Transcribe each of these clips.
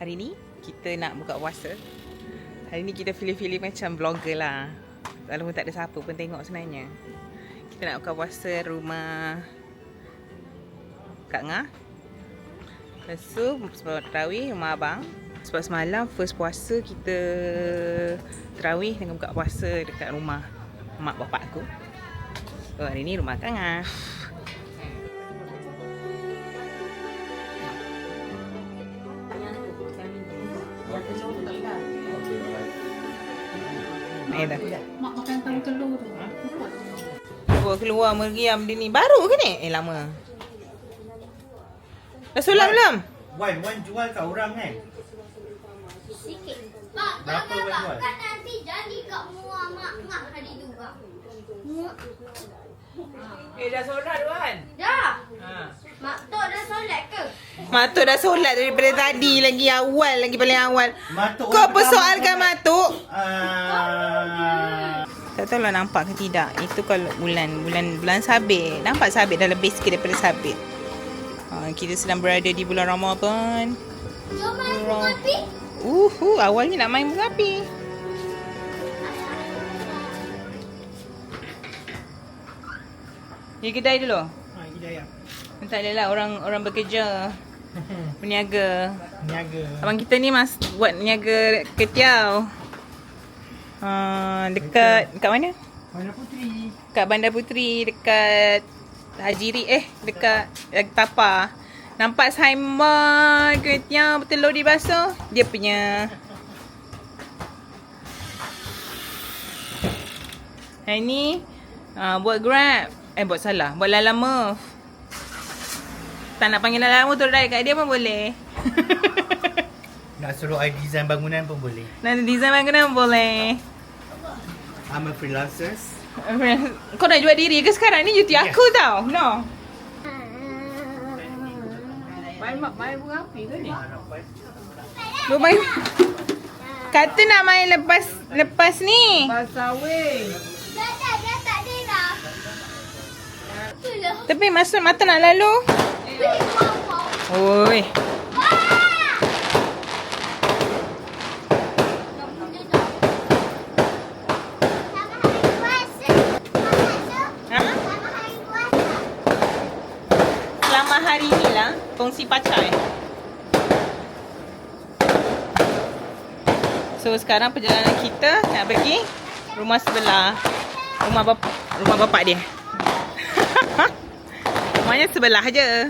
Hari ni kita nak buka puasa. Hari ni kita feeling macam vlogger lah. Walaupun tak ada siapa pun tengok sebenarnya. Kita nak buka puasa rumah Kak Ngah. Lepas tu sebab tarawih rumah abang. Sebab semalam first puasa kita tarawih dengan buka puasa dekat rumah mak bapak aku. So hari ni rumah Kak Ngah. Mak makan tahu telur tu. Keluar meriam dia ni. Baru ke ni? Lama. Dah solat belum? Wan jual kat orang kan? Sikit. Mak, Berapa jangan Wan mak. jual? Kan nanti jadi kat muak mak hari tu kak. Muak. Dah solat Wan? Dah. Ha. Mak Tok dah solat ke? Mak Tok dah solat daripada tadi lagi awal. Lagi paling awal. Matuk Kau orang persoalkan pertama Mak Tok? solat. Tak tahu lah nampak ke tidak. Itu kalau bulan sabit. Nampak sabit dah lebih sikit daripada sabit. Kita sedang berada di bulan Ramadan. Jom main bunga api. Awalnya nak main bunga api. Di kedai dulu. Hidayah. Tak adalah orang bekerja. Berniaga. Niaga. Abang kita ni buat niaga ketiau. Dekat mana? Mana Putri? Dekat Bandar Putri, dekat Hajiri dekat Tapa. Nampak signboard ketiau bertelur di basuh. Dia punya. Hari ni buat Grab. Buat salah. Buat Lalamove. Tak nak panggil Lalamove tu ride kat dia pun boleh. Nak suruh I design bangunan pun boleh. Nak design bangunan pun boleh. I'm a freelancer. Kau nak jual diri ke sekarang ni? Cuti aku tau. No. Main bunga api ke ni? Main. Kata nak main lepas ni. Pasal weh. Dah tak ada dah. Itulah. Tapi masuk mata nak lalu. Beli wow. Oi. Selamat hari ni lah. Kongsi pacar So sekarang perjalanan kita nak pergi rumah sebelah. Rumah bapak dia. Rumahnya sebelah je.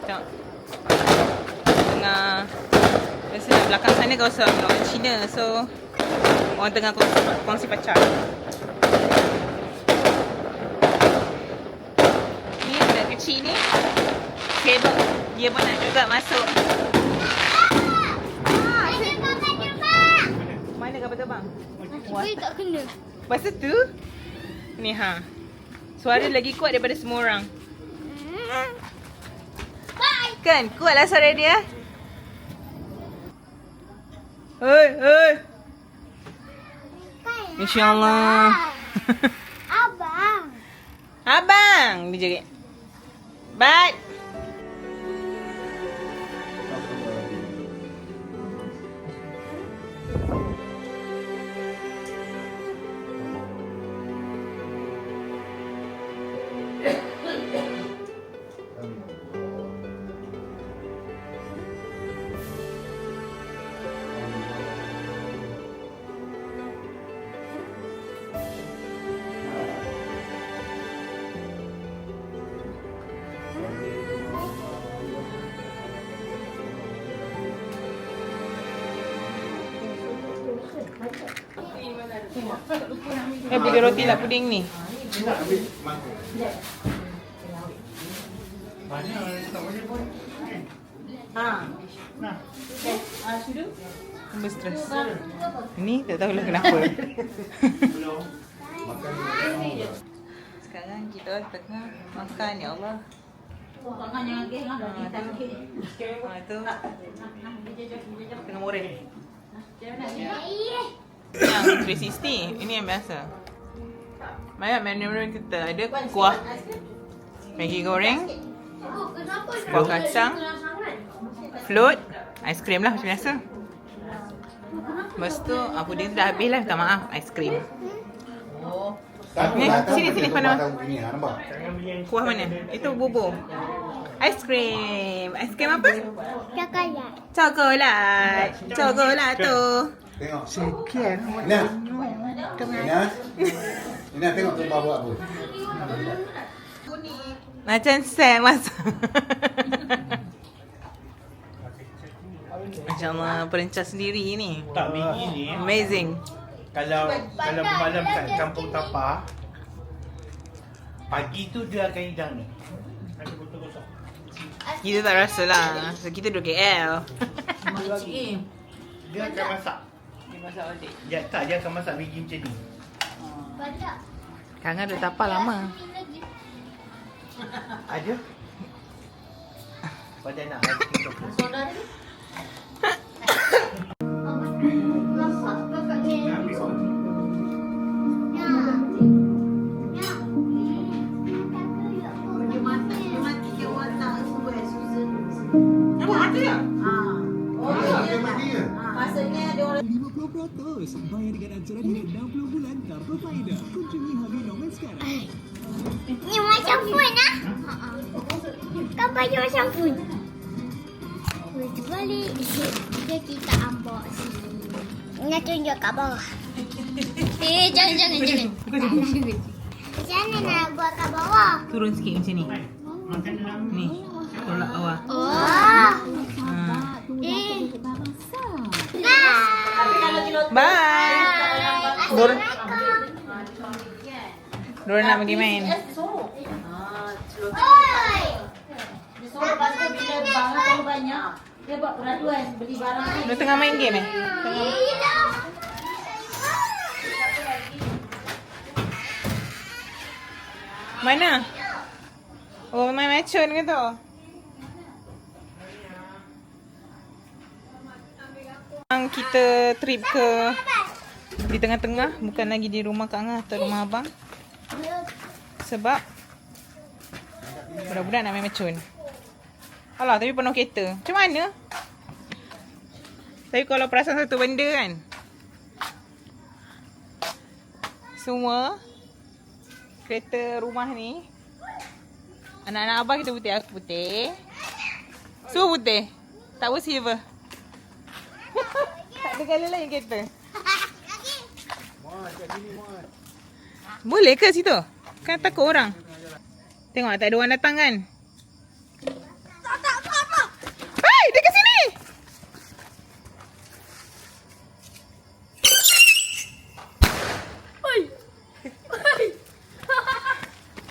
Tengok. Tengah. Biasa belakang sana kawasan orang Cina. So orang tengah kongsi pacar. Ni budak kecil ni. Kabel. Dia pun nak juga masuk. Mana kapal terbang? Dia tak kena. Lepas tu ni suara lagi kuat daripada semua orang. Bye. Kan? Kuatlah suara dia. Hei. InsyaAllah. Abang. Dia jerit. Bat. Beli roti lah puding ni. Nak ambil mangkuk. Banyak tak boleh pun. Nah. Sudah? Tambah stres. Ni tak tahulah kenapa. Belum. Makan. Sekarang kita tengah makan, ya Allah. Tangan jangan ke hang dah Tu tengah moreh. Iya. Yang 360. Ini yang biasa. Banyak menu kita. Ada kuah Maggi goreng, Oh, kenapa? Kuah kacang, float, aiskrim lah macam biasa. Lepas tu, puding tu dah habis lah. Minta maaf, aiskrim. Ni, sini mana? Kuah mana? Itu bubur. Aiskrim. Aiskrim apa? Coklat. Coklat. Coklat tu. Tengok. Sekian. Ina. Ina tengok Tumpah buat apa. Macam set masa. Macam perencah sendiri ni. Tak, biji ni. Amazing. Kalau malam kat kampung Tapah, pagi tu dia akan hidang ni. Kita tak rasa lah. So, kita duduk KL. Dia akan masak. Dia masak balik. Dia akan masak biji macam ni. Banyak. Kangen dah tapah lama. Ada? Pada nak aiskrim coklat. Soda ni. Nampak kakak ni. Ya. Dia mati dia watak semua Susan. Nampak ada tak? Maksudnya dia orang 50% bayar dengan anjuran hingga 60 bulan tanpa faedah. Kunjungi Harvey sekarang. Ni macam phone ah. Kau baju macam phone. Boleh balik. Jom kita unbox. Nak tunjuk kat bawah. Jangan. Macam mana nak buat kat bawah? Turun sikit macam ni. Ni. Tolak bawah. Oh. Bye. Dor- Assalamualaikum. Dora nak pergi main. suruh. Oi. Dia suruh lepas tu bila barang terlalu banyak, dia buat peraduan beli barang ni. Dia tengah main game eh? Mana? Oh, main macun ke tu? Kita trip ke di tengah-tengah, bukan lagi di rumah Kak Angah atau rumah abang. Sebab budak-budak nak main macun. Alah, tapi penuh kereta. Macam mana? Tapi kalau perasan satu benda kan, semua kereta rumah ni, anak-anak abang kita putih, aku putih. Semua putih. Tak pun silver. Tak ada colour lain kereta. Boleh ke situ? Kan takut orang. Tengok tak ada orang datang kan? Hai, dia kat sini.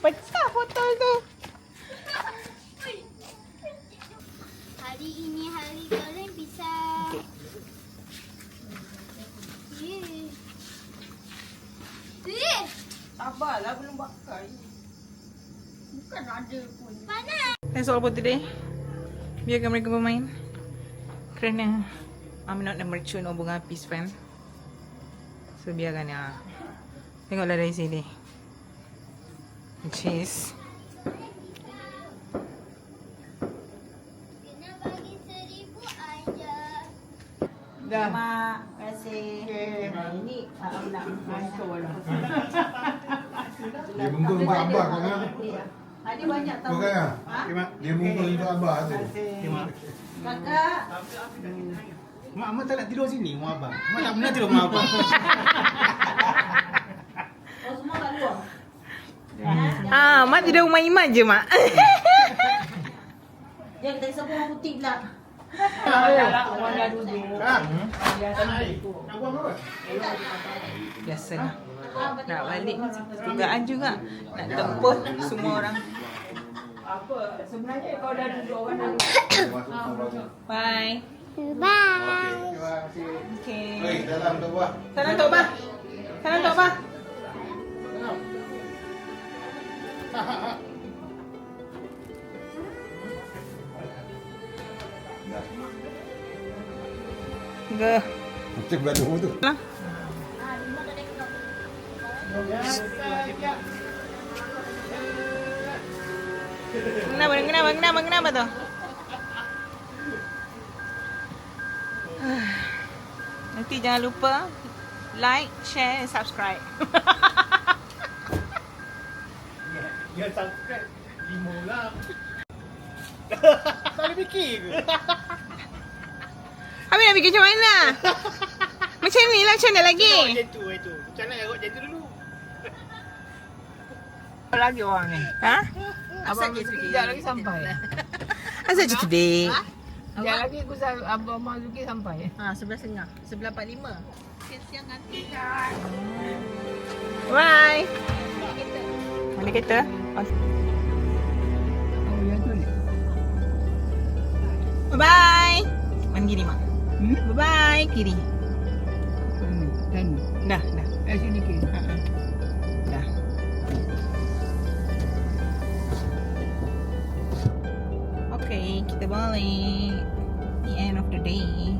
Pecah botol tu. Hari ini hari goreng pisang. Sabarlah, belum bakar. Bukan ada pun. Panas. That's all for today. Biarkan mereka bermain. Kerana I'm not a merchant or bunga peace fan. So biarkan ya. Tengoklah dari sini. Which is Kena bagi 1,000 aja. dah. Mak, kasih. Ini nak hantar lah. Dia bungkus untuk abah kan? Ada banyak tahu. Bukan ah? Dia bungkus untuk abah tu. Kakak. Mak tak nak tidur sini, rumah abang. Mak tak pernah tidur rumah abang. Oh, semua kat luar. Mak tidak rumah Iman je mak. Dia kita sebut orang putih pula. Biasalah. Nak balik dugaan juga. Nak tempuh semua orang. Apa? Sebenarnya kalau dah duduk orang dah duduk. Bye. Bye. Okay. Dalam tu buah. Salam Tok Bah. Salam Tok Bah. Ke. Macam gaduh tu. Lah. Kenapa tu? Nanti jangan lupa like, share, and subscribe. Ya subscribe 5 orang. Tak boleh fikir ke? Habis nak fikir macam mana? Macam ni lah, macam mana lagi? Macam tu. Macam mana kot macam tu dulu? Lagi orang ni. Ha? Abang sekejap lagi sampai. Asal je today? Sekejap lagi Abang Mazuki sampai. Ha, 11.30. 11.45. Siang nanti. Bye. Mana kereta? Oh, ya tu ni. Bye. Mana kiri mak? Hmm? Bye. Kiri. Dan Dah. sini kiri. Dah. Okay, kita balik. The end of the day.